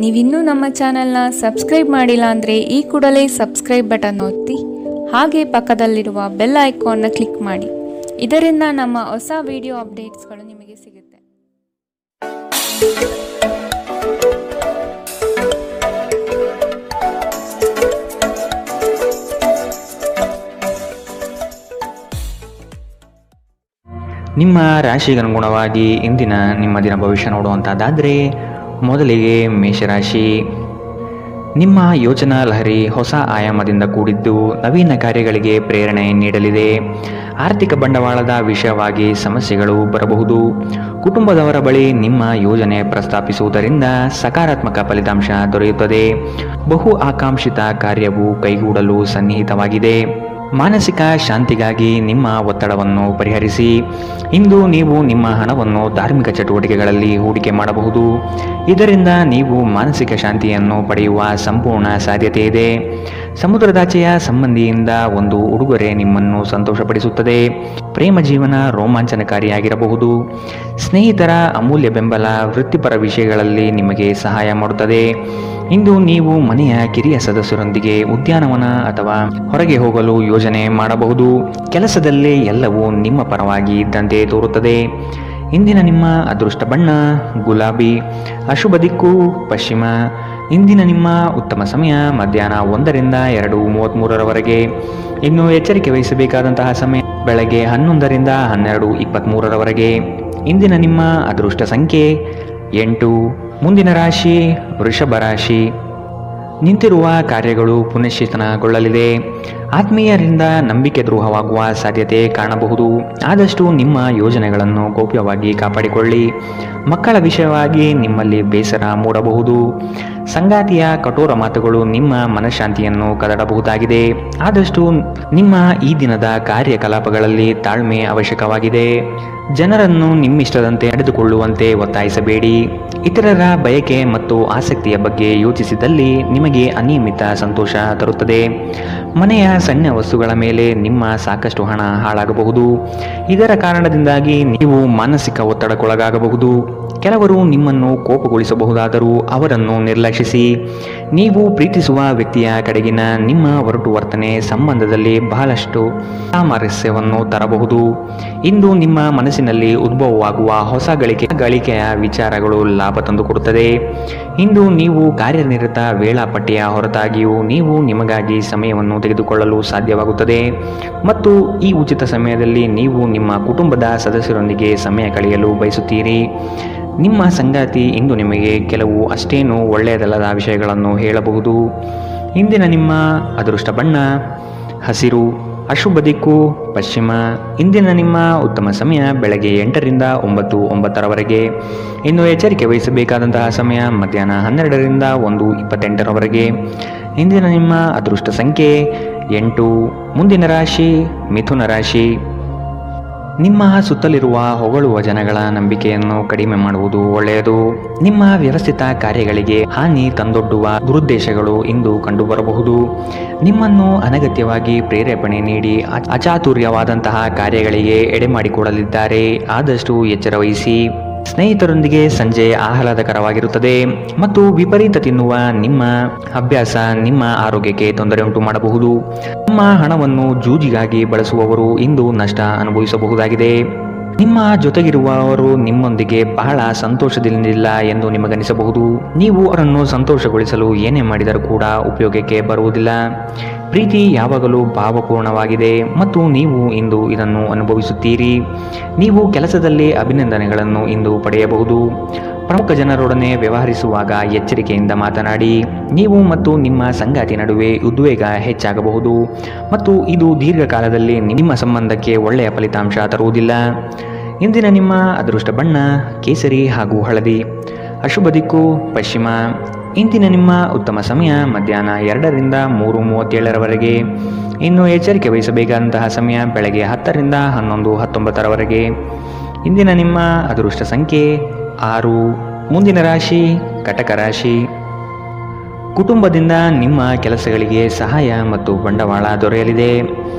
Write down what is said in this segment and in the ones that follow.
ನೀವಿನ್ನೂ ನಮ್ಮ ಚಾನೆಲ್ನ ಸಬ್ಸ್ಕ್ರೈಬ್ ಮಾಡಿಲ್ಲ ಅಂದರೆ ಈ ಕೂಡಲೇ ಸಬ್ಸ್ಕ್ರೈಬ್ ಬಟನ್ ಒತ್ತಿ ಹಾಗೆ ಪಕ್ಕದಲ್ಲಿರುವ ಬೆಲ್ ಐಕಾನ್ನ ಕ್ಲಿಕ್ ಮಾಡಿ. ಇದರಿಂದ ನಮ್ಮ ಹೊಸ ವಿಡಿಯೋ ಅಪ್ಡೇಟ್ಸ್ಗಳು ನಿಮಗೆ ಸಿಗುತ್ತೆ. ನಿಮ್ಮ ರಾಶಿಗನುಗುಣವಾಗಿ ಇಂದಿನ ನಿಮ್ಮ ದಿನ ಭವಿಷ್ಯ ನೋಡುವಂಥದ್ದಾದರೆ ಮೊದಲಿಗೆ ಮೇಷರಾಶಿ. ನಿಮ್ಮ ಯೋಚನಾ ಲಹರಿ ಹೊಸ ಆಯಾಮದಿಂದ ಕೂಡಿದ್ದು ನವೀನ ಕಾರ್ಯಗಳಿಗೆ ಪ್ರೇರಣೆ ನೀಡಲಿದೆ. ಆರ್ಥಿಕ ಬಂಡವಾಳದ ವಿಷಯವಾಗಿ ಸಮಸ್ಯೆಗಳು ಬರಬಹುದು. ಕುಟುಂಬದವರ ಬಳಿ ನಿಮ್ಮ ಯೋಜನೆ ಪ್ರಸ್ತಾಪಿಸುವುದರಿಂದ ಸಕಾರಾತ್ಮಕ ಫಲಿತಾಂಶ ದೊರೆಯುತ್ತದೆ. ಬಹು ಆಕಾಂಕ್ಷಿತ ಕಾರ್ಯವು ಕೈಗೂಡಲು ಸನ್ನಿಹಿತವಾಗಿದೆ. ಮಾನಸಿಕ ಶಾಂತಿಗಾಗಿ ನಿಮ್ಮ ಒತ್ತಡವನ್ನು ಪರಿಹರಿಸಿ. ಇಂದು ನೀವು ನಿಮ್ಮ ಹಣವನ್ನು ಧಾರ್ಮಿಕ ಚಟುವಟಿಕೆಗಳಲ್ಲಿ ಹೂಡಿಕೆ ಮಾಡಬಹುದು. ಇದರಿಂದ ನೀವು ಮಾನಸಿಕ ಶಾಂತಿಯನ್ನು ಪಡೆಯುವ ಸಂಪೂರ್ಣ ಸಾಧ್ಯತೆ ಇದೆ. ಸಮುದ್ರದಾಚೆಯ ಸಂಬಂಧಿಯಿಂದ ಒಂದು ಉಡುಗೊರೆ ನಿಮ್ಮನ್ನು ಸಂತೋಷಪಡಿಸುತ್ತದೆ. ಪ್ರೇಮ ಜೀವನ ರೋಮಾಂಚನಕಾರಿಯಾಗಿರಬಹುದು. ಸ್ನೇಹಿತರ ಅಮೂಲ್ಯ ಬೆಂಬಲ ವೃತ್ತಿಪರ ವಿಷಯಗಳಲ್ಲಿ ನಿಮಗೆ ಸಹಾಯ ಮಾಡುತ್ತದೆ. ಇಂದು ನೀವು ಮನೆಯ ಕಿರಿಯ ಸದಸ್ಯರೊಂದಿಗೆ ಉದ್ಯಾನವನ ಅಥವಾ ಹೊರಗೆ ಹೋಗಲು ಯೋಜನೆ ಮಾಡಬಹುದು. ಕೆಲಸದಲ್ಲಿ ಎಲ್ಲವೂ ನಿಮ್ಮ ಪರವಾಗಿ ಇದ್ದಂತೆ ತೋರುತ್ತದೆ. ಇಂದಿನ ನಿಮ್ಮ ಅದೃಷ್ಟ ಬಣ್ಣ ಗುಲಾಬಿ. ಅಶುಭ ದಿಕ್ಕು ಪಶ್ಚಿಮ. ಇಂದಿನ ನಿಮ್ಮ ಉತ್ತಮ ಸಮಯ ಮಧ್ಯಾಹ್ನ 1ರಿಂದ 2:33ರವರೆಗೆ. ಇನ್ನು ಎಚ್ಚರಿಕೆ ವಹಿಸಬೇಕಾದಂತಹ ಸಮಯ ಬೆಳಗ್ಗೆ 11ರಿಂದ 12:23ರವರೆಗೆ. ಇಂದಿನ ನಿಮ್ಮ ಅದೃಷ್ಟ ಸಂಖ್ಯೆ 8. ಮುಂದಿನ ರಾಶಿ ವೃಷಭ ರಾಶಿ. ನಿಂತಿರುವ ಕಾರ್ಯಗಳು ಪುನಶ್ಚೇತನಗೊಳ್ಳಲಿದೆ. ಆತ್ಮೀಯರಿಂದ ನಂಬಿಕೆ ದ್ರೋಹವಾಗುವ ಸಾಧ್ಯತೆ ಕಾಣಬಹುದು. ಆದಷ್ಟು ನಿಮ್ಮ ಯೋಜನೆಗಳನ್ನು ಗೌಪ್ಯವಾಗಿ ಕಾಪಾಡಿಕೊಳ್ಳಿ. ಮಕ್ಕಳ ವಿಷಯವಾಗಿ ನಿಮ್ಮಲ್ಲಿ ಬೇಸರ ಮೂಡಬಹುದು. ಸಂಗಾತಿಯ ಕಠೋರ ಮಾತುಗಳು ನಿಮ್ಮ ಮನಃಶಾಂತಿಯನ್ನು ಕದಡಬಹುದಾಗಿದೆ. ಆದಷ್ಟು ನಿಮ್ಮ ಈ ದಿನದ ಕಾರ್ಯಕಲಾಪಗಳಲ್ಲಿ ತಾಳ್ಮೆ ಅವಶ್ಯಕವಾಗಿದೆ. ಜನರನ್ನು ನಿಮ್ಮಿಷ್ಟದಂತೆ ನಡೆದುಕೊಳ್ಳುವಂತೆ ಒತ್ತಾಯಿಸಬೇಡಿ. ಇತರರ ಬಯಕೆ ಮತ್ತು ಆಸಕ್ತಿಯ ಬಗ್ಗೆ ಯೋಚಿಸಿದಲ್ಲಿ ನಿಮಗೆ ಅನಿಯಮಿತ ಸಂತೋಷ ತರುತ್ತದೆ. ಮನೆಯ ಸಣ್ಣ ವಸ್ತುಗಳ ಮೇಲೆ ನಿಮ್ಮ ಸಾಕಷ್ಟು ಹಣ ಹಾಳಾಗಬಹುದು. ಇದರ ಕಾರಣದಿಂದಾಗಿ ನೀವು ಮಾನಸಿಕ ಒತ್ತಡಕ್ಕೊಳಗಾಗಬಹುದು. ಕೆಲವರು ನಿಮ್ಮನ್ನು ಕೋಪಗೊಳಿಸಬಹುದಾದರೂ ಅವರನ್ನು ನಿರ್ಲಕ್ಷಿಸಿ. ನೀವು ಪ್ರೀತಿಸುವ ವ್ಯಕ್ತಿಯ ಕಡೆಗಿನ ನಿಮ್ಮ ಒರಟು ವರ್ತನೆ ಸಂಬಂಧದಲ್ಲಿ ಬಹಳಷ್ಟು ಸಾಮರಸ್ಯವನ್ನು ತರಬಹುದು. ಇಂದು ನಿಮ್ಮ ಮನಸ್ಸಿನಲ್ಲಿ ಉದ್ಭವವಾಗುವ ಹೊಸ ಗಳಿಕೆಯ ವಿಚಾರಗಳು ಲಾಭ ತಂದುಕೊಡುತ್ತದೆ. ಇಂದು ನೀವು ಕಾರ್ಯನಿರತ ವೇಳಾಪಟ್ಟಿಯ ಹೊರತಾಗಿಯೂ ನೀವು ನಿಮಗಾಗಿ ಸಮಯವನ್ನು ತೆಗೆದುಕೊಳ್ಳಲು ಸಾಧ್ಯವಾಗುತ್ತದೆ ಮತ್ತು ಈ ಉಚಿತ ಸಮಯದಲ್ಲಿ ನೀವು ನಿಮ್ಮ ಕುಟುಂಬದ ಸದಸ್ಯರೊಂದಿಗೆ ಸಮಯ ಕಳೆಯಲು ಬಯಸುತ್ತೀರಿ. ನಿಮ್ಮ ಸಂಗಾತಿ ಇಂದು ನಿಮಗೆ ಕೆಲವು ಅಷ್ಟೇನೂ ಒಳ್ಳೆಯದಲ್ಲದ ವಿಷಯಗಳನ್ನು ಹೇಳಬಹುದು. ಇಂದಿನ ನಿಮ್ಮ ಅದೃಷ್ಟ ಬಣ್ಣ ಹಸಿರು. ಅಶುಭ ದಿಕ್ಕು ಪಶ್ಚಿಮ. ಇಂದಿನ ನಿಮ್ಮ ಉತ್ತಮ ಸಮಯ ಬೆಳಗ್ಗೆ 8ರಿಂದ 9:09ರವರೆಗೆ. ಇನ್ನು ಎಚ್ಚರಿಕೆ ವಹಿಸಬೇಕಾದಂತಹ ಸಮಯ ಮಧ್ಯಾಹ್ನ 12ರಿಂದ 1:28ರವರೆಗೆ. ಇಂದಿನ ನಿಮ್ಮ ಅದೃಷ್ಟ ಸಂಖ್ಯೆ 8. ಮುಂದಿನ ರಾಶಿ ಮಿಥುನ ರಾಶಿ. ನಿಮ್ಮ ಸುತ್ತಲಿರುವ ಹೊಗಳುವ ಜನಗಳ ನಂಬಿಕೆಯನ್ನು ಕಡಿಮೆ ಮಾಡುವುದು ಒಳ್ಳೆಯದು. ನಿಮ್ಮ ವ್ಯವಸ್ಥಿತ ಕಾರ್ಯಗಳಿಗೆ ಹಾನಿ ತಂದೊಡ್ಡುವ ದುರುದ್ದೇಶಗಳು ಇಂದು ಕಂಡುಬರಬಹುದು. ನಿಮ್ಮನ್ನು ಅನಗತ್ಯವಾಗಿ ಪ್ರೇರೇಪಣೆ ನೀಡಿ ಅಚಾತುರ್ಯವಾದಂತಹ ಕಾರ್ಯಗಳಿಗೆ ಎಡೆಮಾಡಿಕೊಡಲಿದ್ದಾರೆ. ಆದಷ್ಟು ಎಚ್ಚರ ವಹಿಸಿ. ಸ್ನೇಹಿತರೊಂದಿಗೆ ಸಂಜೆ ಆಹ್ಲಾದಕರವಾಗಿರುತ್ತದೆ ಮತ್ತು ವಿಪರೀತ ತಿನ್ನುವ ನಿಮ್ಮ ಅಭ್ಯಾಸ ನಿಮ್ಮ ಆರೋಗ್ಯಕ್ಕೆ ತೊಂದರೆ ಉಂಟು ಮಾಡಬಹುದು. ನಿಮ್ಮ ಹಣವನ್ನು ಜೂಜಿಗಾಗಿ ಬಳಸುವವರು ಇಂದು ನಷ್ಟ ಅನುಭವಿಸಬಹುದಾಗಿದೆ. ನಿಮ್ಮ ಜೊತೆಗಿರುವವರು ನಿಮ್ಮೊಂದಿಗೆ ಬಹಳ ಸಂತೋಷದಿಂದಿಲ್ಲ ಎಂದು ನಿಮಗನಿಸಬಹುದು. ನೀವು ಅವರನ್ನು ಸಂತೋಷಗೊಳಿಸಲು ಏನೇ ಮಾಡಿದರೂ ಕೂಡ ಉಪಯೋಗಕ್ಕೆ ಬರುವುದಿಲ್ಲ. ಪ್ರೀತಿ ಯಾವಾಗಲೂ ಭಾವಪೂರ್ಣವಾಗಿದೆ ಮತ್ತು ನೀವು ಇಂದು ಇದನ್ನು ಅನುಭವಿಸುತ್ತೀರಿ. ನೀವು ಕೆಲಸದಲ್ಲಿ ಅಭಿನಂದನೆಗಳನ್ನು ಇಂದು ಪಡೆಯಬಹುದು. ಪ್ರಮುಖ ಜನರೊಡನೆ ವ್ಯವಹರಿಸುವಾಗ ಎಚ್ಚರಿಕೆಯಿಂದ ಮಾತನಾಡಿ. ನೀವು ಮತ್ತು ನಿಮ್ಮ ಸಂಗಾತಿ ನಡುವೆ ಉದ್ವೇಗ ಹೆಚ್ಚಾಗಬಹುದು ಮತ್ತು ಇದು ದೀರ್ಘಕಾಲದಲ್ಲಿ ನಿಮ್ಮ ಸಂಬಂಧಕ್ಕೆ ಒಳ್ಳೆಯ ಫಲಿತಾಂಶ ತರುವುದಿಲ್ಲ. ಇಂದಿನ ನಿಮ್ಮ ಅದೃಷ್ಟ ಬಣ್ಣ ಕೇಸರಿ ಹಾಗೂ ಹಳದಿ. ಅಶುಭ ದಿಕ್ಕು ಪಶ್ಚಿಮ. ಇಂದಿನ ನಿಮ್ಮ ಉತ್ತಮ ಸಮಯ ಮಧ್ಯಾಹ್ನ 2ರಿಂದ 3:37ರವರೆಗೆ. ಇನ್ನು ಎಚ್ಚರಿಕೆ ವಹಿಸಬೇಕಾದಂತಹ ಸಮಯ ಬೆಳಗ್ಗೆ 10ರಿಂದ 11:19ರವರೆಗೆ. ಇಂದಿನ ನಿಮ್ಮ ಅದೃಷ್ಟ ಸಂಖ್ಯೆ 6. ಮುಂದಿನ ರಾಶಿ ಕಟಕ ರಾಶಿ. ಕುಟುಂಬದಿಂದ ನಿಮ್ಮ ಕೆಲಸಗಳಿಗೆ ಸಹಾಯ ಮತ್ತು ಬಂಡವಾಳ ದೊರೆಯಲಿದೆ.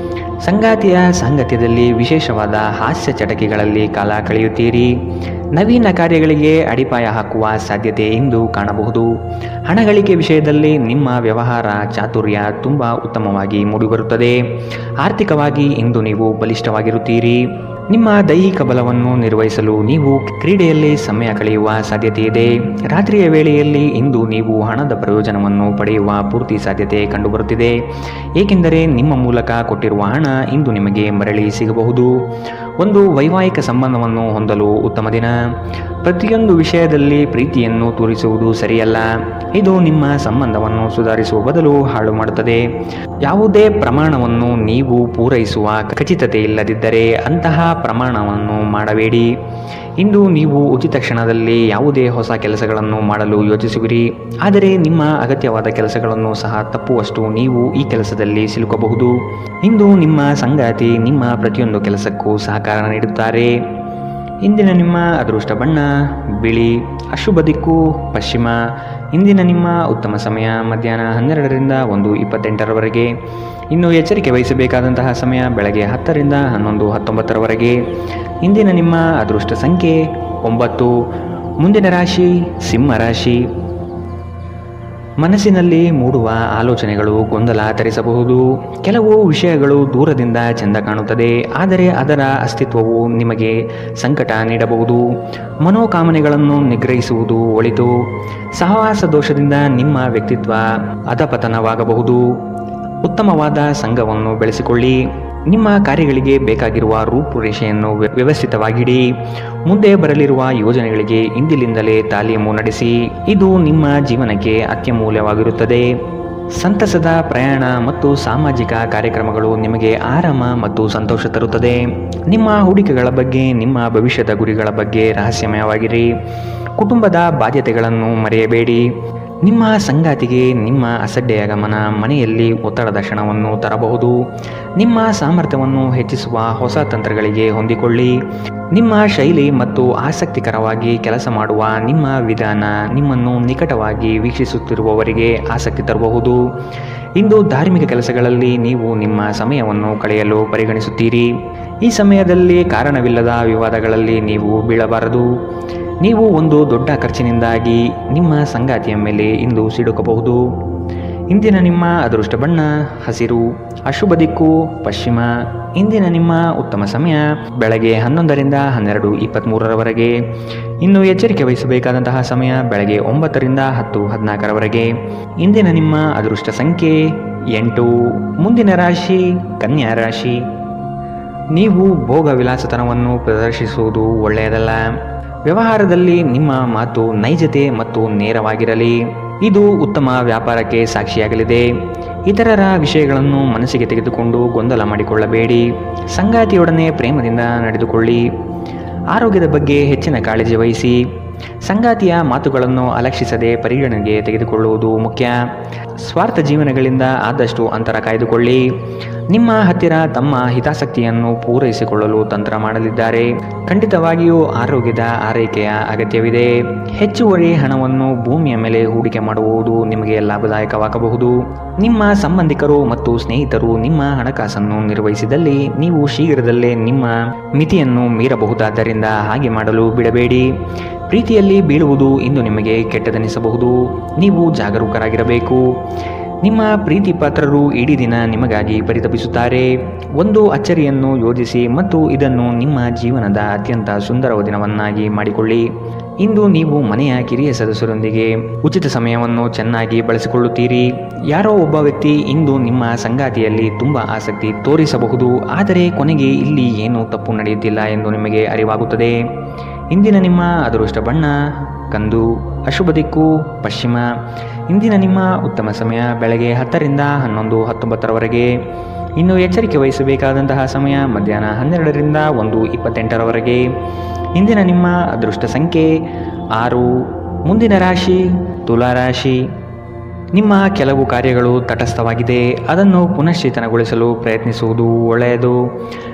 ಸಂಗಾತಿಯ ಸಾಂಗತ್ಯದಲ್ಲಿ ವಿಶೇಷವಾದ ಹಾಸ್ಯ ಚಟಕಿಗಳಲ್ಲಿ ಕಾಲ ಕಳೆಯುತ್ತೀರಿ. ನವೀನ ಕಾರ್ಯಗಳಿಗೆ ಅಡಿಪಾಯ ಹಾಕುವ ಸಾಧ್ಯತೆ ಇಂದು ಕಾಣಬಹುದು. ಹಣ ಗಳಿಕೆ ವಿಷಯದಲ್ಲಿ ನಿಮ್ಮ ವ್ಯವಹಾರ ಚಾತುರ್ಯ ತುಂಬ ಉತ್ತಮವಾಗಿ ಮೂಡಿಬರುತ್ತದೆ. ಆರ್ಥಿಕವಾಗಿ ಇಂದು ನೀವು ಬಲಿಷ್ಠವಾಗಿರುತ್ತೀರಿ. ನಿಮ್ಮ ದೈಹಿಕ ಬಲವನ್ನು ನಿರ್ವಹಿಸಲು ನೀವು ಕ್ರೀಡೆಯಲ್ಲಿ ಸಮಯ ಕಳೆಯುವ ಸಾಧ್ಯತೆ ಇದೆ. ರಾತ್ರಿಯ ವೇಳೆಯಲ್ಲಿ ಇಂದು ನೀವು ಹಣದ ಪ್ರಯೋಜನವನ್ನು ಪಡೆಯುವ ಪೂರ್ತಿ ಸಾಧ್ಯತೆ ಕಂಡುಬರುತ್ತಿದೆ. ಏಕೆಂದರೆ ನಿಮ್ಮ ಮೂಲಕ ಕೊಟ್ಟಿರುವ ಹಣ ಇಂದು ನಿಮಗೆ ಮರಳಿ ಸಿಗಬಹುದು. ಒಂದು ವೈವಾಹಿಕ ಸಂಬಂಧವನ್ನು ಹೊಂದಲು ಉತ್ತಮ ದಿನ. ಪ್ರತಿಯೊಂದು ವಿಷಯದಲ್ಲಿ ಪ್ರೀತಿಯನ್ನು ತೋರಿಸುವುದು ಸರಿಯಲ್ಲ. ಇದು ನಿಮ್ಮ ಸಂಬಂಧವನ್ನು ಸುಧಾರಿಸುವ ಬದಲು ಹಾಳು ಮಾಡುತ್ತದೆ. ಯಾವುದೇ ಪ್ರಮಾಣವನ್ನು ನೀವು ಪೂರೈಸುವ ಖಚಿತತೆ ಇಲ್ಲದಿದ್ದರೆ ಅಂತಹ ಪ್ರಮಾಣವನ್ನು ಮಾಡಬೇಡಿ. ಇಂದು ನೀವು ಉಚಿತ ಕ್ಷಣದಲ್ಲಿ ಯಾವುದೇ ಹೊಸ ಕೆಲಸಗಳನ್ನು ಮಾಡಲು ಯೋಚಿಸುವಿರಿ. ಆದರೆ ನಿಮ್ಮ ಅಗತ್ಯವಾದ ಕೆಲಸಗಳನ್ನು ಸಹ ತಪ್ಪುವಷ್ಟು ನೀವು ಈ ಕೆಲಸದಲ್ಲಿ ಸಿಲುಕಬಹುದು. ಇಂದು ನಿಮ್ಮ ಸಂಗಾತಿ ನಿಮ್ಮ ಪ್ರತಿಯೊಂದು ಕೆಲಸಕ್ಕೂ ಸಹಕಾರ ನೀಡುತ್ತಾರೆ. ಇಂದಿನ ನಿಮ್ಮ ಅದೃಷ್ಟ ಬಣ್ಣ ಬಿಳಿ. ಅಶುಭ ದಿಕ್ಕು ಪಶ್ಚಿಮ. ಇಂದಿನ ನಿಮ್ಮ ಉತ್ತಮ ಸಮಯ ಮಧ್ಯಾಹ್ನ 12ರಿಂದ 1:28ರವರೆಗೆ. ಇನ್ನು ಎಚ್ಚರಿಕೆ ವಹಿಸಬೇಕಾದಂತಹ ಸಮಯ ಬೆಳಗ್ಗೆ 10ರಿಂದ 11:19ರವರೆಗೆ. ಇಂದಿನ ನಿಮ್ಮ ಅದೃಷ್ಟ ಸಂಖ್ಯೆ 9. ಮುಂದಿನ ರಾಶಿ ಸಿಂಹ ರಾಶಿ. ಮನಸ್ಸಿನಲ್ಲಿ ಮೂಡುವ ಆಲೋಚನೆಗಳು ಗೊಂದಲ ತರಿಸಬಹುದು. ಕೆಲವು ವಿಷಯಗಳು ದೂರದಿಂದ ಚೆಂದ ಕಾಣುತ್ತದೆ, ಆದರೆ ಅದರ ಅಸ್ತಿತ್ವವು ನಿಮಗೆ ಸಂಕಟ ನೀಡಬಹುದು. ಮನೋಕಾಮನೆಗಳನ್ನು ನಿಗ್ರಹಿಸುವುದು ಒಳಿತು. ಸಹವಾಸ ದೋಷದಿಂದ ನಿಮ್ಮ ವ್ಯಕ್ತಿತ್ವ ಅಧಪತನವಾಗಬಹುದು. ಉತ್ತಮವಾದ ಸಂಘವನ್ನು ಬೆಳೆಸಿಕೊಳ್ಳಿ. ನಿಮ್ಮ ಕಾರ್ಯಗಳಿಗೆ ಬೇಕಾಗಿರುವ ರೂಪುರೇಷೆಯನ್ನು ವ್ಯವಸ್ಥಿತವಾಗಿಡಿ. ಮುಂದೆ ಬರಲಿರುವ ಯೋಜನೆಗಳಿಗೆ ಇಂದಿನಿಂದಲೇ ತಾಲೀಮು ನಡೆಸಿ. ಇದು ನಿಮ್ಮ ಜೀವನಕ್ಕೆ ಅತ್ಯಮೂಲ್ಯವಾಗಿರುತ್ತದೆ. ಸಂತಸದ ಪ್ರಯಾಣ ಮತ್ತು ಸಾಮಾಜಿಕ ಕಾರ್ಯಕ್ರಮಗಳು ನಿಮಗೆ ಆರಾಮ ಮತ್ತು ಸಂತೋಷ ತರುತ್ತದೆ. ನಿಮ್ಮ ಹೂಡಿಕೆಗಳ ಬಗ್ಗೆ, ನಿಮ್ಮ ಭವಿಷ್ಯದ ಗುರಿಗಳ ಬಗ್ಗೆ ರಹಸ್ಯಮಯವಾಗಿರಿ. ಕುಟುಂಬದ ಬಾಧ್ಯತೆಗಳನ್ನು ಮರೆಯಬೇಡಿ. ನಿಮ್ಮ ಸಂಗಾತಿಗೆ ನಿಮ್ಮ ಅಸಡ್ಡೆಯ ಗಮನ ಮನೆಯಲ್ಲಿ ಒತ್ತಡದ ಕ್ಷಣವನ್ನು ತರಬಹುದು. ನಿಮ್ಮ ಸಾಮರ್ಥ್ಯವನ್ನು ಹೆಚ್ಚಿಸುವ ಹೊಸ ತಂತ್ರಗಳಿಗೆ ಹೊಂದಿಕೊಳ್ಳಿ. ನಿಮ್ಮ ಶೈಲಿ ಮತ್ತು ಆಸಕ್ತಿಕರವಾಗಿ ಕೆಲಸ ಮಾಡುವ ನಿಮ್ಮ ವಿಧಾನ ನಿಮ್ಮನ್ನು ನಿಕಟವಾಗಿ ವೀಕ್ಷಿಸುತ್ತಿರುವವರಿಗೆ ಆಸಕ್ತಿ ತರಬಹುದು. ಇಂದು ಧಾರ್ಮಿಕ ಕೆಲಸಗಳಲ್ಲಿ ನೀವು ನಿಮ್ಮ ಸಮಯವನ್ನು ಕಳೆಯಲು ಪರಿಗಣಿಸುತ್ತೀರಿ. ಈ ಸಮಯದಲ್ಲಿ ಕಾರಣವಿಲ್ಲದ ವಿವಾದಗಳಲ್ಲಿ ನೀವು ಬೀಳಬಾರದು. ನೀವು ಒಂದು ದೊಡ್ಡ ಖರ್ಚಿನಿಂದಾಗಿ ನಿಮ್ಮ ಸಂಗಾತಿಯ ಮೇಲೆ ಇಂದು ಸಿಡುಕಬಹುದು. ಇಂದಿನ ನಿಮ್ಮ ಅದೃಷ್ಟ ಬಣ್ಣ ಹಸಿರು. ಅಶುಭ ದಿಕ್ಕು ಪಶ್ಚಿಮ. ಇಂದಿನ ನಿಮ್ಮ ಉತ್ತಮ ಸಮಯ ಬೆಳಗ್ಗೆ 11ರಿಂದ 12:23ರವರೆಗೆ. ಇನ್ನು ಎಚ್ಚರಿಕೆ ವಹಿಸಬೇಕಾದಂತಹ ಸಮಯ ಬೆಳಗ್ಗೆ 9ರಿಂದ 10:14ರವರೆಗೆ. ಇಂದಿನ ನಿಮ್ಮ ಅದೃಷ್ಟ ಸಂಖ್ಯೆ 8. ಮುಂದಿನ ರಾಶಿ ಕನ್ಯಾ ರಾಶಿ. ನೀವು ಭೋಗ ವಿಲಾಸತನವನ್ನು ಪ್ರದರ್ಶಿಸುವುದು ಒಳ್ಳೆಯದಲ್ಲ. ವ್ಯವಹಾರದಲ್ಲಿ ನಿಮ್ಮ ಮಾತು ನೈಜತೆ ಮತ್ತು ನೇರವಾಗಿರಲಿ. ಇದು ಉತ್ತಮ ವ್ಯಾಪಾರಕ್ಕೆ ಸಾಕ್ಷಿಯಾಗಲಿದೆ. ಇತರರ ವಿಷಯಗಳನ್ನು ಮನಸ್ಸಿಗೆ ತೆಗೆದುಕೊಂಡು ಗೊಂದಲ ಮಾಡಿಕೊಳ್ಳಬೇಡಿ. ಸಂಗಾತಿಯೊಡನೆ ಪ್ರೇಮದಿಂದ ನಡೆದುಕೊಳ್ಳಿ. ಆರೋಗ್ಯದ ಬಗ್ಗೆ ಹೆಚ್ಚಿನ ಕಾಳಜಿ ವಹಿಸಿ. ಸಂಗಾತಿಯ ಮಾತುಗಳನ್ನು ಅಲಕ್ಷಿಸದೆ ಪರಿಗಣನೆಗೆ ತೆಗೆದುಕೊಳ್ಳುವುದು ಮುಖ್ಯ. ಸ್ವಾರ್ಥ ಜೀವನಗಳಿಂದ ಆದಷ್ಟು ಅಂತರ ಕಾಯ್ದುಕೊಳ್ಳಿ. ನಿಮ್ಮ ಹತ್ತಿರ ತಮ್ಮ ಹಿತಾಸಕ್ತಿಯನ್ನು ಪೂರೈಸಿಕೊಳ್ಳಲು ತಂತ್ರ ಮಾಡಲಿದ್ದಾರೆ. ಖಂಡಿತವಾಗಿಯೂ ಆರೋಗ್ಯದ ಆರೈಕೆಯ ಅಗತ್ಯವಿದೆ. ಹೆಚ್ಚುವರಿ ಹಣವನ್ನು ಭೂಮಿಯ ಮೇಲೆ ಹೂಡಿಕೆ ಮಾಡುವುದು ನಿಮಗೆ ಲಾಭದಾಯಕವಾಗಬಹುದು. ನಿಮ್ಮ ಸಂಬಂಧಿಕರು ಮತ್ತು ಸ್ನೇಹಿತರು ನಿಮ್ಮ ಹಣಕಾಸನ್ನು ನಿರ್ವಹಿಸಿದಲ್ಲಿ ನೀವು ಶೀಘ್ರದಲ್ಲೇ ನಿಮ್ಮ ಮಿತಿಯನ್ನು ಮೀರಬಹುದಾದ್ದರಿಂದ ಹಾಗೆ ಮಾಡಲು ಬಿಡಬೇಡಿ. ಪ್ರೀತಿಯಲ್ಲಿ ಬೀಳುವುದು ಇಂದು ನಿಮಗೆ ಕೆಟ್ಟದೆನಿಸಬಹುದು. ನೀವು ಜಾಗರೂಕರಾಗಿರಬೇಕು. ನಿಮ್ಮ ಪ್ರೀತಿ ಪಾತ್ರರು ಇಡೀ ದಿನ ನಿಮಗಾಗಿ ಪರಿತಪಿಸುತ್ತಾರೆ. ಒಂದು ಅಚ್ಚರಿಯನ್ನು ಯೋಜಿಸಿ ಮತ್ತು ಇದನ್ನು ನಿಮ್ಮ ಜೀವನದ ಅತ್ಯಂತ ಸುಂದರ ದಿನವನ್ನಾಗಿ ಮಾಡಿಕೊಳ್ಳಿ. ಇಂದು ನೀವು ಮನೆಯ ಕಿರಿಯ ಸದಸ್ಯರೊಂದಿಗೆ ಉಚಿತ ಸಮಯವನ್ನು ಚೆನ್ನಾಗಿ ಬಳಸಿಕೊಳ್ಳುತ್ತೀರಿ. ಯಾರೋ ಒಬ್ಬ ವ್ಯಕ್ತಿ ಇಂದು ನಿಮ್ಮ ಸಂಗಾತಿಯಲ್ಲಿ ತುಂಬ ಆಸಕ್ತಿ ತೋರಿಸಬಹುದು, ಆದರೆ ಕೊನೆಗೆ ಇಲ್ಲಿ ಏನೂ ತಪ್ಪು ನಡೆಯುತ್ತಿಲ್ಲ ಎಂದು ನಿಮಗೆ ಅರಿವಾಗುತ್ತದೆ. ಇಂದಿನ ನಿಮ್ಮ ಅದೃಷ್ಟ ಬಣ್ಣ ಕಂದು. ಅಶುಭ ದಿಕ್ಕು ಪಶ್ಚಿಮ. ಇಂದಿನ ನಿಮ್ಮ ಉತ್ತಮ ಸಮಯ ಬೆಳಗ್ಗೆ 10ರಿಂದ 11:19ರವರೆಗೆ. ಇನ್ನು ಎಚ್ಚರಿಕೆ ವಹಿಸಬೇಕಾದಂತಹ ಸಮಯ ಮಧ್ಯಾಹ್ನ 12ರಿಂದ 1:28ರವರೆಗೆ. ಇಂದಿನ ನಿಮ್ಮ ಅದೃಷ್ಟ ಸಂಖ್ಯೆ 6. ಮುಂದಿನ ರಾಶಿ ತುಲಾ ರಾಶಿ. ನಿಮ್ಮ ಕೆಲವು ಕಾರ್ಯಗಳು ತಟಸ್ಥವಾಗಿದೆ, ಅದನ್ನು ಪುನಶ್ಚೇತನಗೊಳಿಸಲು ಪ್ರಯತ್ನಿಸುವುದು ಒಳ್ಳೆಯದು.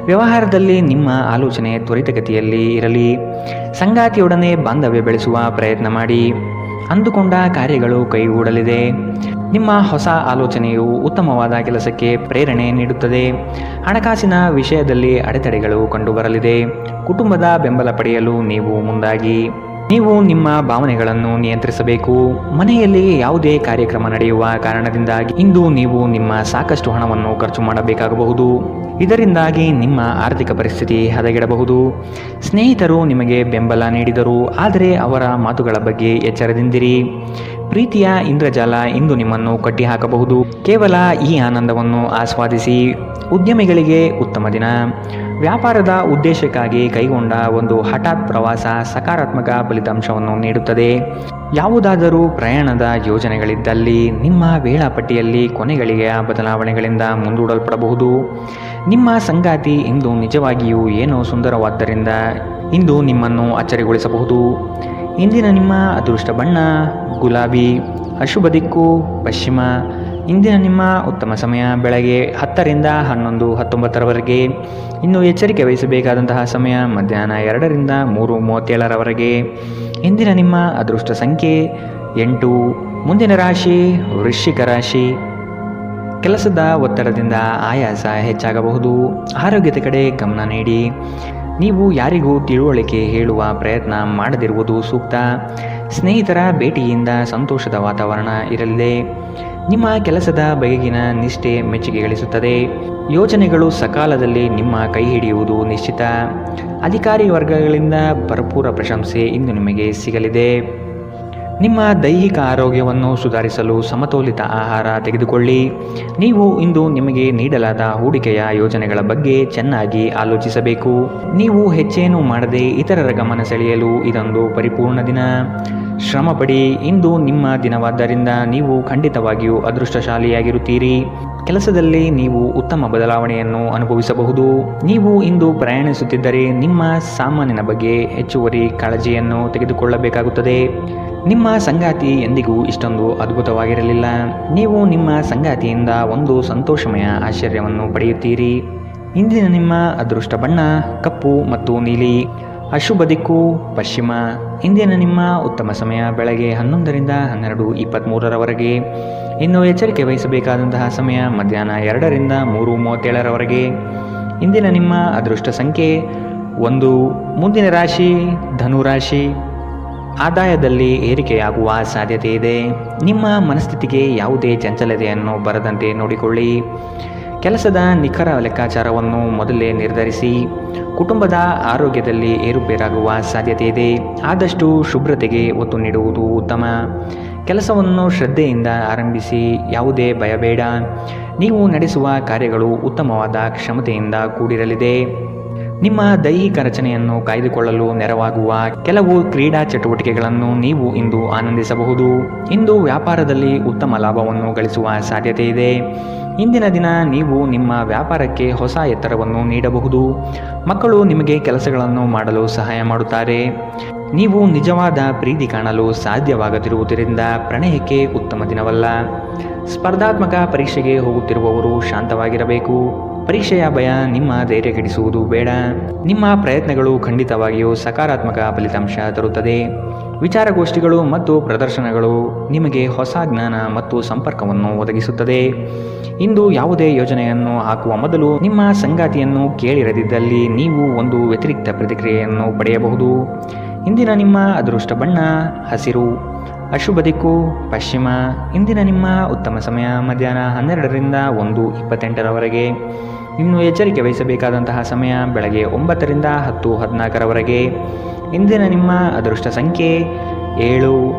ವ್ಯವಹಾರದಲ್ಲಿ ನಿಮ್ಮ ಆಲೋಚನೆ ತ್ವರಿತಗತಿಯಲ್ಲಿ ಇರಲಿ. ಸಂಗಾತಿಯೊಡನೆ ಬಾಂಧವ್ಯ ಬೆಳೆಸುವ ಪ್ರಯತ್ನ ಮಾಡಿ. ಅಂದುಕೊಂಡ ಕಾರ್ಯಗಳು ಕೈಗೂಡಲಿದೆ. ನಿಮ್ಮ ಹೊಸ ಆಲೋಚನೆಯು ಉತ್ತಮವಾದ ಕೆಲಸಕ್ಕೆ ಪ್ರೇರಣೆ ನೀಡುತ್ತದೆ. ಹಣಕಾಸಿನ ವಿಷಯದಲ್ಲಿ ಅಡೆತಡೆಗಳು ಕಂಡುಬರಲಿದೆ. ಕುಟುಂಬದ ಬೆಂಬಲ ಪಡೆಯಲು ನೀವು ಮುಂದಾಗಿ. ನೀವು ನಿಮ್ಮ ಭಾವನೆಗಳನ್ನು ನಿಯಂತ್ರಿಸಬೇಕು. ಮನೆಯಲ್ಲಿ ಯಾವುದೇ ಕಾರ್ಯಕ್ರಮ ನಡೆಯುವ ಕಾರಣದಿಂದಾಗಿ ಇಂದು ನೀವು ನಿಮ್ಮ ಸಾಕಷ್ಟು ಹಣವನ್ನು ಖರ್ಚು ಮಾಡಬೇಕಾಗಬಹುದು. ಇದರಿಂದಾಗಿ ನಿಮ್ಮ ಆರ್ಥಿಕ ಪರಿಸ್ಥಿತಿ ಹದಗೆಡಬಹುದು. ಸ್ನೇಹಿತರು ನಿಮಗೆ ಬೆಂಬಲ ನೀಡಿದರು, ಆದರೆ ಅವರ ಮಾತುಗಳ ಬಗ್ಗೆ ಎಚ್ಚರದಿಂದಿರಿ. ಪ್ರೀತಿಯ ಇಂದ್ರಜಾಲ ಇಂದು ನಿಮ್ಮನ್ನು ಕಟ್ಟಿಹಾಕಬಹುದು. ಕೇವಲ ಈ ಆನಂದವನ್ನು ಆಸ್ವಾದಿಸಿ. ಉದ್ಯಮಿಗಳಿಗೆ ಉತ್ತಮ ದಿನ. ವ್ಯಾಪಾರದ ಉದ್ದೇಶಕ್ಕಾಗಿ ಕೈಗೊಂಡ ಒಂದು ಹಠಾತ್ ಪ್ರವಾಸ ಸಕಾರಾತ್ಮಕ ಫಲಿತಾಂಶವನ್ನು ನೀಡುತ್ತದೆ. ಯಾವುದಾದರೂ ಪ್ರಯಾಣದ ಯೋಜನೆಗಳಿದ್ದಲ್ಲಿ ನಿಮ್ಮ ವೇಳಾಪಟ್ಟಿಯಲ್ಲಿ ಕೊನೆಗಳಿಗೆಯ ಬದಲಾವಣೆಗಳಿಂದ ಮುಂದೂಡಲ್ಪಡಬಹುದು. ನಿಮ್ಮ ಸಂಗಾತಿ ಇಂದು ನಿಜವಾಗಿಯೂ ಏನೋ ಸುಂದರವಾದ್ದರಿಂದ ಇಂದು ನಿಮ್ಮನ್ನು ಅಚ್ಚರಿಗೊಳಿಸಬಹುದು. ಇಂದಿನ ನಿಮ್ಮ ಅದೃಷ್ಟ ಬಣ್ಣ ಗುಲಾಬಿ. ಅಶುಭ ದಿಕ್ಕು ಪಶ್ಚಿಮ. ಇಂದಿನ ನಿಮ್ಮ ಉತ್ತಮ ಸಮಯ ಬೆಳಗ್ಗೆ 10 ರಿಂದ 11, 19ರವರೆಗೆ. ಇನ್ನು ಎಚ್ಚರಿಕೆ ವಹಿಸಬೇಕಾದಂತಹ ಸಮಯ ಮಧ್ಯಾಹ್ನ 2 ರಿಂದ 3:37ರವರೆಗೆ. ಇಂದಿನ ನಿಮ್ಮ ಅದೃಷ್ಟ ಸಂಖ್ಯೆ 8. ಮುಂದಿನ ರಾಶಿ ವೃಶ್ಚಿಕ ರಾಶಿ. ಕೆಲಸದ ಒತ್ತಡದಿಂದ ಆಯಾಸ ಹೆಚ್ಚಾಗಬಹುದು. ಆರೋಗ್ಯದ ಕಡೆ ಗಮನ ನೀಡಿ. ನೀವು ಯಾರಿಗೂ ತಿಳುವಳಿಕೆ ಹೇಳುವ ಪ್ರಯತ್ನ ಮಾಡದಿರುವುದು ಸೂಕ್ತ. ಸ್ನೇಹಿತರ ಭೇಟಿಯಿಂದ ಸಂತೋಷದ ವಾತಾವರಣ ಇರಲಿದೆ. ನಿಮ್ಮ ಕೆಲಸದ ಬಗೆಗಿನ ನಿಷ್ಠೆ ಮೆಚ್ಚುಗೆ ಗಳಿಸುತ್ತದೆ. ಯೋಜನೆಗಳು ಸಕಾಲದಲ್ಲಿ ನಿಮ್ಮ ಕೈ ಹಿಡಿಯುವುದು ನಿಶ್ಚಿತ. ಅಧಿಕಾರಿ ವರ್ಗಗಳಿಂದ ಭರಪೂರ ಪ್ರಶಂಸೆ ಇಂದು ನಿಮಗೆ ಸಿಗಲಿದೆ. ನಿಮ್ಮ ದೈಹಿಕ ಆರೋಗ್ಯವನ್ನು ಸುಧಾರಿಸಲು ಸಮತೋಲಿತ ಆಹಾರ ತೆಗೆದುಕೊಳ್ಳಿ. ನೀವು ಇಂದು ನಿಮಗೆ ನೀಡಲಾದ ಹೂಡಿಕೆಯ ಯೋಜನೆಗಳ ಬಗ್ಗೆ ಚೆನ್ನಾಗಿ ಆಲೋಚಿಸಬೇಕು. ನೀವು ಹೆಚ್ಚೇನು ಮಾಡದೆ ಇತರರ ಗಮನ ಸೆಳೆಯಲು ಇದೊಂದು ಪರಿಪೂರ್ಣ ದಿನ. ಶ್ರಮಪಡಿ. ಇಂದು ನಿಮ್ಮ ದಿನವಾದ್ದರಿಂದ ನೀವು ಖಂಡಿತವಾಗಿಯೂ ಅದೃಷ್ಟಶಾಲಿಯಾಗಿರುತ್ತೀರಿ. ಕೆಲಸದಲ್ಲಿ ನೀವು ಉತ್ತಮ ಬದಲಾವಣೆಯನ್ನು ಅನುಭವಿಸಬಹುದು. ನೀವು ಇಂದು ಪ್ರಯಾಣಿಸುತ್ತಿದ್ದರೆ ನಿಮ್ಮ ಸಾಮಾನಿನ ಬಗ್ಗೆ ಹೆಚ್ಚುವರಿ ಕಾಳಜಿಯನ್ನು ತೆಗೆದುಕೊಳ್ಳಬೇಕಾಗುತ್ತದೆ. ನಿಮ್ಮ ಸಂಗಾತಿ ಎಂದಿಗೂ ಇಷ್ಟೊಂದು ಅದ್ಭುತವಾಗಿರಲಿಲ್ಲ. ನೀವು ನಿಮ್ಮ ಸಂಗಾತಿಯಿಂದ ಒಂದು ಸಂತೋಷಮಯ ಆಶ್ಚರ್ಯವನ್ನು ಪಡೆಯುತ್ತೀರಿ. ಇಂದಿನ ನಿಮ್ಮ ಅದೃಷ್ಟ ಬಣ್ಣ ಕಪ್ಪು ಮತ್ತು ನೀಲಿ. ಅಶುಭ ದಿಕ್ಕು ಪಶ್ಚಿಮ. ಇಂದಿನ ನಿಮ್ಮ ಉತ್ತಮ ಸಮಯ ಬೆಳಗ್ಗೆ 11 ರಿಂದ 12:23ರವರೆಗೆ. ಇನ್ನು ಎಚ್ಚರಿಕೆ ವಹಿಸಬೇಕಾದಂತಹ ಸಮಯ ಮಧ್ಯಾಹ್ನ 2 ರಿಂದ 3:37ರವರೆಗೆ. ಇಂದಿನ ನಿಮ್ಮ ಅದೃಷ್ಟ ಸಂಖ್ಯೆ 1. ಮುಂದಿನ ರಾಶಿ ಧನುರಾಶಿ. ಆದಾಯದಲ್ಲಿ ಏರಿಕೆಯಾಗುವ ಸಾಧ್ಯತೆ ಇದೆ. ನಿಮ್ಮ ಮನಸ್ಥಿತಿಗೆ ಯಾವುದೇ ಚಂಚಲತೆಯನ್ನು ಬರದಂತೆ ನೋಡಿಕೊಳ್ಳಿ. ಕೆಲಸದ ನಿಖರ ಲೆಕ್ಕಾಚಾರವನ್ನು ಮೊದಲೇ ನಿರ್ಧರಿಸಿ. ಕುಟುಂಬದ ಆರೋಗ್ಯದಲ್ಲಿ ಏರುಪೇರಾಗುವ ಸಾಧ್ಯತೆ ಇದೆ. ಆದಷ್ಟು ಶುಭ್ರತೆಗೆ ಒತ್ತು ನೀಡುವುದು ಉತ್ತಮ. ಕೆಲಸವನ್ನು ಶ್ರದ್ಧೆಯಿಂದ ಆರಂಭಿಸಿ. ಯಾವುದೇ ಭಯ ಬೇಡ. ನೀವು ನಡೆಸುವ ಕಾರ್ಯಗಳು ಉತ್ತಮವಾದ ಕ್ಷಮತೆಯಿಂದ ಕೂಡಿರಲಿದೆ. ನಿಮ್ಮ ದೈಹಿಕ ರಚನೆಯನ್ನು ಕಾಯ್ದುಕೊಳ್ಳಲು ನೆರವಾಗುವ ಕೆಲವು ಕ್ರೀಡಾ ಚಟುವಟಿಕೆಗಳನ್ನು ನೀವು ಇಂದು ಆನಂದಿಸಬಹುದು. ಇಂದು ವ್ಯಾಪಾರದಲ್ಲಿ ಉತ್ತಮ ಲಾಭವನ್ನು ಗಳಿಸುವ ಸಾಧ್ಯತೆ ಇದೆ. ಇಂದಿನ ದಿನ ನೀವು ನಿಮ್ಮ ವ್ಯಾಪಾರಕ್ಕೆ ಹೊಸ ಎತ್ತರವನ್ನು ನೀಡಬಹುದು. ಮಕ್ಕಳು ನಿಮಗೆ ಕೆಲಸಗಳನ್ನು ಮಾಡಲು ಸಹಾಯ ಮಾಡುತ್ತಾರೆ. ನೀವು ನಿಜವಾದ ಪ್ರೀತಿ ಕಾಣಲು ಸಾಧ್ಯವಾಗದಿರುವುದರಿಂದ ಪ್ರಣಯಕ್ಕೆ ಉತ್ತಮ ದಿನವಲ್ಲ. ಸ್ಪರ್ಧಾತ್ಮಕ ಪರೀಕ್ಷೆಗೆ ಹೋಗುತ್ತಿರುವವರು ಶಾಂತವಾಗಿರಬೇಕು. ಪರೀಕ್ಷೆಯ ಭಯ ನಿಮ್ಮ ಧೈರ್ಯ ಕೆಡಿಸುವುದು ಬೇಡ. ನಿಮ್ಮ ಪ್ರಯತ್ನಗಳು ಖಂಡಿತವಾಗಿಯೂ ಸಕಾರಾತ್ಮಕ ಫಲಿತಾಂಶ ತರುತ್ತದೆ. ವಿಚಾರಗೋಷ್ಠಿಗಳು ಮತ್ತು ಪ್ರದರ್ಶನಗಳು ನಿಮಗೆ ಹೊಸ ಜ್ಞಾನ ಮತ್ತು ಸಂಪರ್ಕವನ್ನು ಒದಗಿಸುತ್ತದೆ. ಇಂದು ಯಾವುದೇ ಯೋಜನೆಯನ್ನು ಹಾಕುವ ಮೊದಲು ನಿಮ್ಮ ಸಂಗಾತಿಯನ್ನು ಕೇಳಿರದಿದ್ದಲ್ಲಿ ನೀವು ಒಂದು ವ್ಯತಿರಿಕ್ತ ಪ್ರತಿಕ್ರಿಯೆಯನ್ನು ಪಡೆಯಬಹುದು. ಇಂದಿನ ನಿಮ್ಮ ಅದೃಷ್ಟ ಬಣ್ಣ ಹಸಿರು. ಅಶುಭ ದಿಕ್ಕು ಪಶ್ಚಿಮ. ಇಂದಿನ ನಿಮ್ಮ ಉತ್ತಮ ಸಮಯ ಮಧ್ಯಾಹ್ನ 12 ರಿಂದ 1:28ರವರೆಗೆ. ಇನ್ನು ಎಚ್ಚರಿಕೆ ವಹಿಸಬೇಕಾದಂತಹ ಸಮಯ ಬೆಳಗ್ಗೆ 9 ರಿಂದ 10:14ರವರೆಗೆ. ಇಂದಿನ ನಿಮ್ಮ ಅದೃಷ್ಟ ಸಂಖ್ಯೆ 7.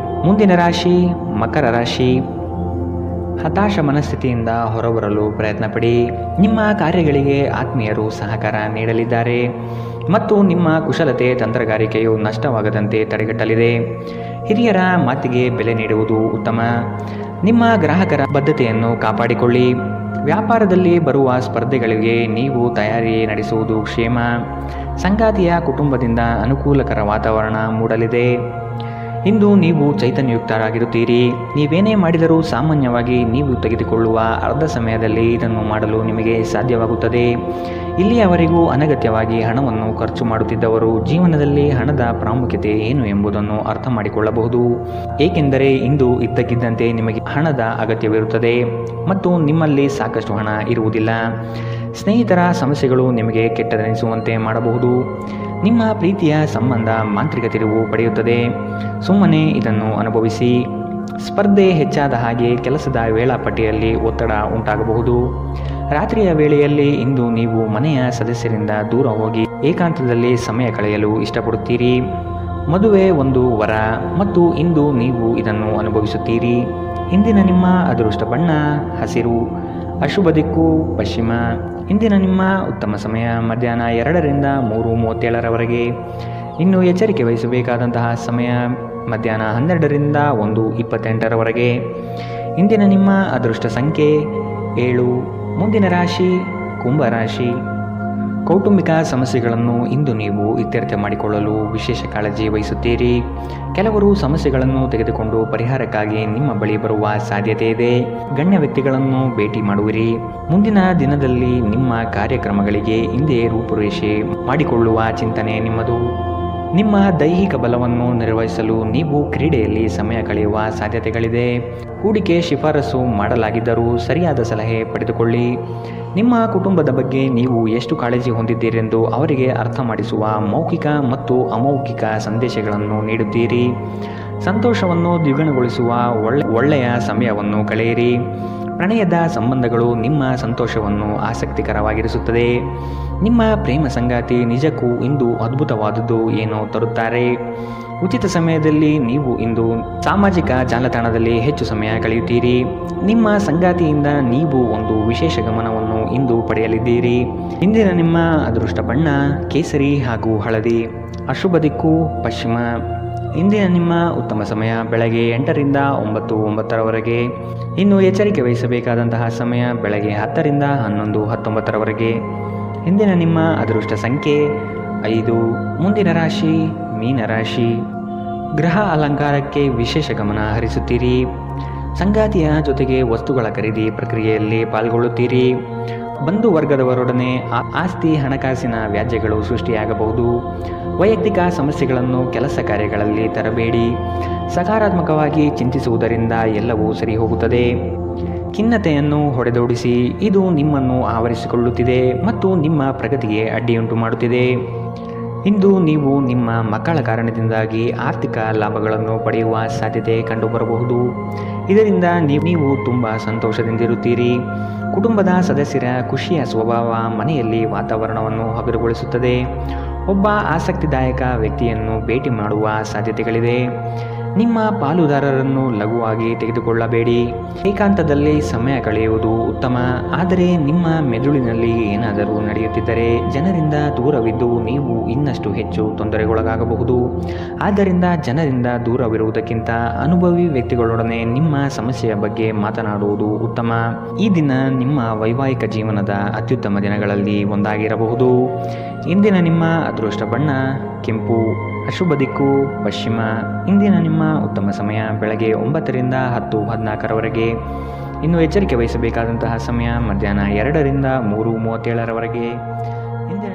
ಮುಂದಿನ ರಾಶಿ ಮಕರ ರಾಶಿ. ಹತಾಶ ಮನಸ್ಥಿತಿಯಿಂದ ಹೊರಬರಲು ಪ್ರಯತ್ನಪಡಿ. ನಿಮ್ಮ ಕಾರ್ಯಗಳಿಗೆ ಆತ್ಮೀಯರು ಸಹಕಾರ ನೀಡಲಿದ್ದಾರೆ ಮತ್ತು ನಿಮ್ಮ ಕುಶಲತೆ ತಂತ್ರಗಾರಿಕೆಯು ನಷ್ಟವಾಗದಂತೆ ತಡೆಗಟ್ಟಲಿದೆ. ಹಿರಿಯರ ಮಾತಿಗೆ ಬೆಲೆ ನೀಡುವುದು ಉತ್ತಮ. ನಿಮ್ಮ ಗ್ರಾಹಕರ ಬದ್ಧತೆಯನ್ನು ಕಾಪಾಡಿಕೊಳ್ಳಿ. ವ್ಯಾಪಾರದಲ್ಲಿ ಬರುವ ಸ್ಪರ್ಧೆಗಳಿಗೆ ನೀವು ತಯಾರಿ ನಡೆಸುವುದು ಕ್ಷೇಮ. ಸಂಗಾತಿಯ ಕುಟುಂಬದಿಂದ ಅನುಕೂಲಕರ ವಾತಾವರಣ ಮೂಡಲಿದೆ. ಇಂದು ನೀವು ಚೈತನ್ಯಯುಕ್ತರಾಗಿರುತ್ತೀರಿ. ನೀವೇನೇ ಮಾಡಿದರೂ ಸಾಮಾನ್ಯವಾಗಿ ನೀವು ತೆಗೆದುಕೊಳ್ಳುವ ಅರ್ಧ ಸಮಯದಲ್ಲಿ ಇದನ್ನು ಮಾಡಲು ನಿಮಗೆ ಸಾಧ್ಯವಾಗುತ್ತದೆ. ಇಲ್ಲಿಯವರೆಗೂ ಅನಗತ್ಯವಾಗಿ ಹಣವನ್ನು ಖರ್ಚು ಮಾಡುತ್ತಿದ್ದವರು ಜೀವನದಲ್ಲಿ ಹಣದ ಪ್ರಾಮುಖ್ಯತೆ ಏನು ಎಂಬುದನ್ನು ಅರ್ಥ ಮಾಡಿಕೊಳ್ಳಬಹುದು. ಏಕೆಂದರೆ ಇಂದು ಇದ್ದಕ್ಕಿದ್ದಂತೆ ನಿಮಗೆ ಹಣದ ಅಗತ್ಯವಿರುತ್ತದೆ ಮತ್ತು ನಿಮ್ಮಲ್ಲಿ ಸಾಕಷ್ಟು ಹಣ ಇರುವುದಿಲ್ಲ. ಸ್ನೇಹಿತರ ಸಮಸ್ಯೆಗಳು ನಿಮಗೆ ಕೆಟ್ಟದೆನಿಸುವಂತೆ ಮಾಡಬಹುದು. ನಿಮ್ಮ ಪ್ರೀತಿಯ ಸಂಬಂಧ ಮಾಂತ್ರಿಕ ತಿರುವು ಪಡೆಯುತ್ತದೆ. ಸುಮ್ಮನೆ ಇದನ್ನು ಅನುಭವಿಸಿ. ಸ್ಪರ್ಧೆ ಹೆಚ್ಚಾದ ಹಾಗೆ ಕೆಲಸದ ವೇಳಾಪಟ್ಟಿಯಲ್ಲಿ ಒತ್ತಡ ಉಂಟಾಗಬಹುದು. ರಾತ್ರಿಯ ವೇಳೆಯಲ್ಲಿ ಇಂದು ನೀವು ಮನೆಯ ಸದಸ್ಯರಿಂದ ದೂರ ಹೋಗಿ ಏಕಾಂತದಲ್ಲಿ ಸಮಯ ಕಳೆಯಲು ಇಷ್ಟಪಡುತ್ತೀರಿ. ಮದುವೆ ಒಂದು ವರ ಮತ್ತು ಇಂದು ನೀವು ಇದನ್ನು ಅನುಭವಿಸುತ್ತೀರಿ. ಇಂದಿನ ನಿಮ್ಮ ಅದೃಷ್ಟ ಬಣ್ಣ ಹಸಿರು, ಅಶುಭ ದಿಕ್ಕು ಪಶ್ಚಿಮ. ಇಂದಿನ ನಿಮ್ಮ ಉತ್ತಮ ಸಮಯ ಮಧ್ಯಾಹ್ನ 2ರಿಂದ 3:37ರವರೆಗೆ. ಇನ್ನು ಎಚ್ಚರಿಕೆ ವಹಿಸಬೇಕಾದಂತಹ ಸಮಯ ಮಧ್ಯಾಹ್ನ 12ರಿಂದ 1:28ರವರೆಗೆ. ಇಂದಿನ ನಿಮ್ಮ ಅದೃಷ್ಟ ಸಂಖ್ಯೆ 7. ಮುಂದಿನ ರಾಶಿ ಕುಂಭರಾಶಿ. ಕೌಟುಂಬಿಕ ಸಮಸ್ಯೆಗಳನ್ನು ಇಂದು ನೀವು ಇತ್ಯರ್ಥ ಮಾಡಿಕೊಳ್ಳಲು ವಿಶೇಷ ಕಾಳಜಿ ವಹಿಸುತ್ತೀರಿ. ಕೆಲವರು ಸಮಸ್ಯೆಗಳನ್ನು ತೆಗೆದುಕೊಂಡು ಪರಿಹಾರಕ್ಕಾಗಿ ನಿಮ್ಮ ಬಳಿ ಬರುವ ಸಾಧ್ಯತೆ ಇದೆ. ಗಣ್ಯ ವ್ಯಕ್ತಿಗಳನ್ನು ಭೇಟಿ ಮಾಡುವಿರಿ. ಮುಂದಿನ ದಿನದಲ್ಲಿ ನಿಮ್ಮ ಕಾರ್ಯಕ್ರಮಗಳಿಗೆ ಹಿಂದೆ ರೂಪುರೇಷೆ ಮಾಡಿಕೊಳ್ಳುವ ಚಿಂತನೆ ನಿಮ್ಮದು. ನಿಮ್ಮ ದೈಹಿಕ ಬಲವನ್ನು ನಿರ್ವಹಿಸಲು ನೀವು ಕ್ರೀಡೆಯಲ್ಲಿ ಸಮಯ ಕಳೆಯುವ ಸಾಧ್ಯತೆಗಳಿದೆ. ಹೂಡಿಕೆ ಶಿಫಾರಸು ಮಾಡಲಾಗಿದ್ದರೂ ಸರಿಯಾದ ಸಲಹೆ ಪಡೆದುಕೊಳ್ಳಿ. ನಿಮ್ಮ ಕುಟುಂಬದ ಬಗ್ಗೆ ನೀವು ಎಷ್ಟು ಕಾಳಜಿ ಹೊಂದಿದ್ದೀರೆಂದು ಅವರಿಗೆ ಅರ್ಥ ಮಾಡಿಸುವ ಮೌಖಿಕ ಮತ್ತು ಅಮೌಖಿಕ ಸಂದೇಶಗಳನ್ನು ನೀಡುತ್ತೀರಿ. ಸಂತೋಷವನ್ನು ದ್ವಿಗುಣಗೊಳಿಸುವ ಒಳ್ಳೆಯ ಸಮಯವನ್ನು ಕಳೆಯಿರಿ. ಪ್ರಣಯದ ಸಂಬಂಧಗಳು ನಿಮ್ಮ ಸಂತೋಷವನ್ನು ಆಸಕ್ತಿಕರವಾಗಿರಿಸುತ್ತದೆ. ನಿಮ್ಮ ಪ್ರೇಮ ಸಂಗಾತಿ ನಿಜಕ್ಕೂ ಇಂದು ಅದ್ಭುತವಾದದ್ದು ಏನೋ ತರುತ್ತಾರೆ. ಉಚಿತ ಸಮಯದಲ್ಲಿ ನೀವು ಇಂದು ಸಾಮಾಜಿಕ ಜಾಲತಾಣದಲ್ಲಿ ಹೆಚ್ಚು ಸಮಯ ಕಳೆಯುತ್ತೀರಿ. ನಿಮ್ಮ ಸಂಗಾತಿಯಿಂದ ನೀವು ಒಂದು ವಿಶೇಷ ಗಮನವನ್ನು ಇಂದು ಪಡೆಯಲಿದ್ದೀರಿ. ಇಂದಿನ ನಿಮ್ಮ ಅದೃಷ್ಟ ಬಣ್ಣ ಕೇಸರಿ ಹಾಗೂ ಹಳದಿ, ಅಶುಭ ದಿಕ್ಕು ಪಶ್ಚಿಮ. ಇಂದಿನ ನಿಮ್ಮ ಉತ್ತಮ ಸಮಯ ಬೆಳಗ್ಗೆ 8ರಿಂದ 9:09ರವರೆಗೆ. ಇನ್ನು ಎಚ್ಚರಿಕೆ ವಹಿಸಬೇಕಾದಂತಹ ಸಮಯ ಬೆಳಗ್ಗೆ 10ರಿಂದ 11:19ರವರೆಗೆ. ಇಂದಿನ ನಿಮ್ಮ ಅದೃಷ್ಟ ಸಂಖ್ಯೆ 5. ಮುಂದಿನ ರಾಶಿ ಮೀನರಾಶಿ. ಗೃಹ ಅಲಂಕಾರಕ್ಕೆ ವಿಶೇಷ ಗಮನ ಹರಿಸುತ್ತೀರಿ. ಸಂಗಾತಿಯ ಜೊತೆಗೆ ವಸ್ತುಗಳ ಖರೀದಿ ಪ್ರಕ್ರಿಯೆಯಲ್ಲಿ ಪಾಲ್ಗೊಳ್ಳುತ್ತೀರಿ. ಬಂಧು ವರ್ಗದವರೊಡನೆ ಆಸ್ತಿ ಹಣಕಾಸಿನ ವ್ಯಾಜ್ಯಗಳು ಸೃಷ್ಟಿಯಾಗಬಹುದು. ವೈಯಕ್ತಿಕ ಸಮಸ್ಯೆಗಳನ್ನು ಕೆಲಸ ಕಾರ್ಯಗಳಲ್ಲಿ ತರಬೇಡಿ. ಸಕಾರಾತ್ಮಕವಾಗಿ ಚಿಂತಿಸುವುದರಿಂದ ಎಲ್ಲವೂ ಸರಿ ಹೋಗುತ್ತದೆ. ಖಿನ್ನತೆಯನ್ನು ಹೊಡೆದೋಡಿಸಿ. ಇದು ನಿಮ್ಮನ್ನು ಆವರಿಸಿಕೊಳ್ಳುತ್ತಿದೆ ಮತ್ತು ನಿಮ್ಮ ಪ್ರಗತಿಗೆ ಅಡ್ಡಿಯುಂಟು ಮಾಡುತ್ತಿದೆ. ಇಂದು ನೀವು ನಿಮ್ಮ ಮಕ್ಕಳ ಕಾರಣದಿಂದಾಗಿ ಆರ್ಥಿಕ ಲಾಭಗಳನ್ನು ಪಡೆಯುವ ಸಾಧ್ಯತೆ ಕಂಡುಬರಬಹುದು. ಇದರಿಂದ ನೀವು ತುಂಬ ಸಂತೋಷದಿಂದಿರುತ್ತೀರಿ. ಕುಟುಂಬದ ಸದಸ್ಯರ ಖುಷಿಯ ಸ್ವಭಾವ ಮನೆಯಲ್ಲಿ ವಾತಾವರಣವನ್ನು ಹಗುರಗೊಳಿಸುತ್ತದೆ. ಒಬ್ಬ ಆಸಕ್ತಿದಾಯಕ ವ್ಯಕ್ತಿಯನ್ನು ಭೇಟಿ ಮಾಡುವ ಸಾಧ್ಯತೆಗಳಿದೆ. ನಿಮ್ಮ ಪಾಲುದಾರರನ್ನು ಲಘುವಾಗಿ ತೆಗೆದುಕೊಳ್ಳಬೇಡಿ. ಏಕಾಂತದಲ್ಲಿ ಸಮಯ ಕಳೆಯುವುದು ಉತ್ತಮ. ಆದರೆ ನಿಮ್ಮ ಮೆದುಳಿನಲ್ಲಿ ಏನಾದರೂ ನಡೆಯುತ್ತಿದ್ದರೆ ಜನರಿಂದ ದೂರವಿದ್ದು ನೀವು ಇನ್ನಷ್ಟು ಹೆಚ್ಚು ತೊಂದರೆಗೊಳಗಾಗಬಹುದು. ಆದ್ದರಿಂದ ಜನರಿಂದ ದೂರವಿರುವುದಕ್ಕಿಂತ ಅನುಭವಿ ವ್ಯಕ್ತಿಗಳೊಡನೆ ನಿಮ್ಮ ಸಮಸ್ಯೆಯ ಬಗ್ಗೆ ಮಾತನಾಡುವುದು ಉತ್ತಮ. ಈ ದಿನ ನಿಮ್ಮ ವೈವಾಹಿಕ ಜೀವನದ ಅತ್ಯುತ್ತಮ ದಿನಗಳಲ್ಲಿ ಒಂದಾಗಿರಬಹುದು. ಇಂದಿನ ನಿಮ್ಮ ಅದೃಷ್ಟ ಬಣ್ಣ ಕೆಂಪು, ಅಶುಭ ದಿಕ್ಕು ಪಶ್ಚಿಮ. ಇಂದಿನ ನಿಮ್ಮ ಉತ್ತಮ ಸಮಯ ಬೆಳಗ್ಗೆ 9ರಿಂದ 10:14ರವರೆಗೆ. ಇನ್ನು ಎಚ್ಚರಿಕೆ ವಹಿಸಬೇಕಾದಂತಹ ಸಮಯ ಮಧ್ಯಾಹ್ನ 2ರಿಂದ 3:37ರವರೆಗೆ. ಇಂದಿನ